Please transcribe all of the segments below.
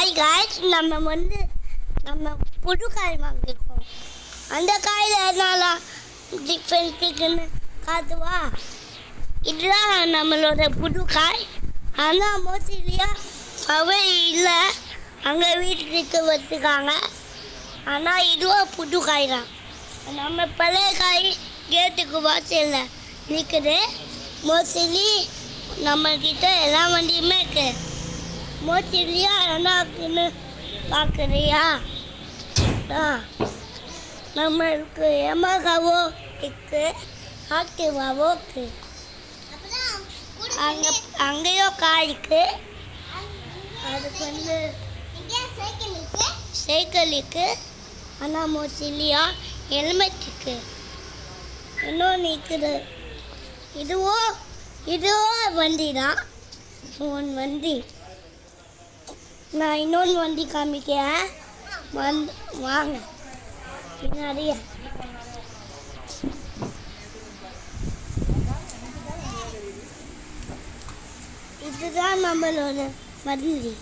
Hi guys, நம்ம புது காய் வாங்கியிருக்கோம். அந்த காயில் என்னால் டிஃப்ரென்ஸ் இருக்குன்னு காட்டுவா. இதுதான் நம்மளோட புது காய். ஆனால் மோஸ்ட்லியாக பவர் இல்லை, அங்கே வீட்டுக்கு வச்சுருக்காங்க. ஆனால் இதுவும் புது காய் தான். நம்ம பழைய காய் கேட்டுக்கு வாசலில் நிற்குது. மோஸ்ட்லி நம்மக்கிட்ட எல்லா வண்டியுமே இருக்குது. மோஸ்ட்லியா என்னாக்குன்னு பார்க்குறியா? நம்மளுக்கு எமகாவோ இருக்குது, ஆக்டிவாவோ இருக்குது. அங்கேயும் காய் இருக்குது. அதுக்கு சைக்கிள் இருக்குது. ஆனால் மோஸ்ட்லியா ஹெல்மெட் இருக்குது. இன்னொன்று இருக்குது. இதுவும் வண்டி தான். ஒன் வண்டி நான் இன்னொன்று வண்டி காமிக்கிறேன். வாங்க பின்னாடியே. இதுதான் நம்மளோட வண்டி.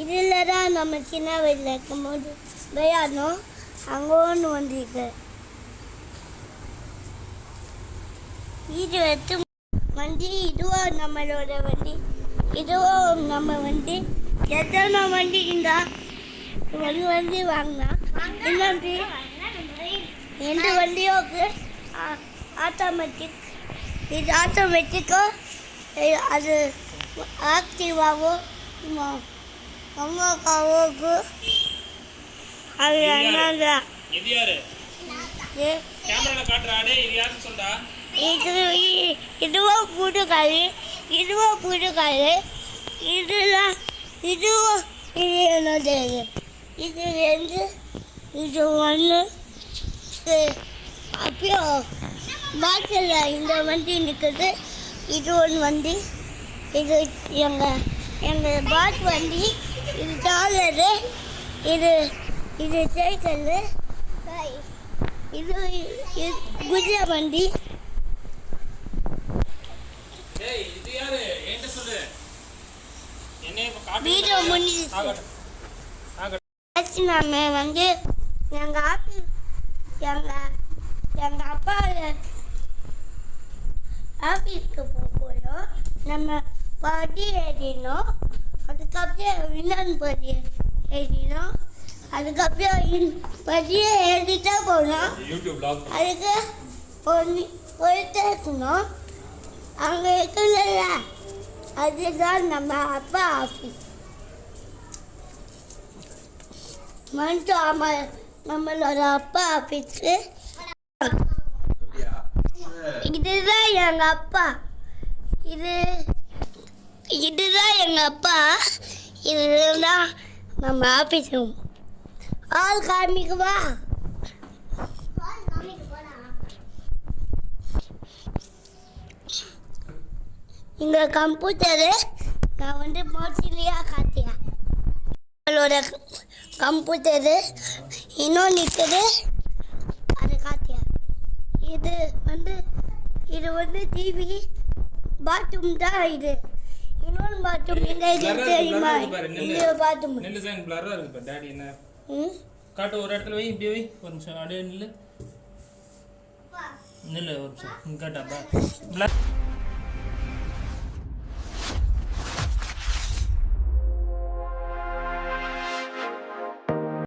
இதில் தான் நம்ம சின்ன வயதில் இருக்கும்போது விளையாடணும். அங்கே ஒன்று வண்டி இருக்கு. வீடு எடுத்து வண்டி. இதுவும் நம்மளோட வண்டி. இதுவும் நம்ம வண்டி. எத்தனை வண்டி இருந்தா ஒரு வண்டி வாங்கினா இன்னொன்று 2 வண்டியும் ஆட்டோமேட்டிக். இது ஆட்டோமேட்டிக்கோ அது ஆக்டிவாவோ அம்மாக்காவோக்கு அது என்னங்க இதுவும் புது காய். இதுவும் புது காய். இதுவும் இது என்னது? இது 2, இது 1. அப்புறம் பாட்டில் இந்த வண்டி நிற்குது. இது ஒன்று வண்டி. இது எங்கள் பாட் வண்டி. இது டாலரு. இது சைக்கிள். இது குதிரை வண்டி. வீடியோ முடிஞ்சிச்சு. நம்ம எங்கள் அப்பா ஆஃபீஸ்க்கு போகிறோம். நம்ம படி ஏறினோம். அதுக்கப்புறம் இன்னொன்று படி ஏறினோம். அதுக்கப்புறம் படியே ஏறிட்டே போனோம். அதுக்கு போயிட்டே இருக்கணும். அங்கே இருக்குல்ல, அதுதான் நம்ம அப்பா ஆஃபீஸ். நம்மளோட அப்பா ஆஃபீஸு. இதுதான் எங்கள் அப்பா. இதுதான் எங்கள் அப்பா. இதுதான் நம்ம ஆஃபீஸ் ரூம். ஆள் காமிக்குவா? இங்கே கம்ப்யூட்டரு நான் மோஸ்ட்லியாக காட்டியா. நம்மளோட கம்ப்யூட்டரு இன்னும் நிற்குது. அதை காட்டியா. இது டிவி. பாத்ரூம் தான் இது. இன்னொன்று பாத்ரூம் தெரியுமா? இந்த பாத்ரூம் காட்டு ஒரு இடத்துல வை. இப்படி வை. ஒரு நிமிஷம் அப்படியே நில்லு. ஒரு நிமிஷம் காட்டாப்பா.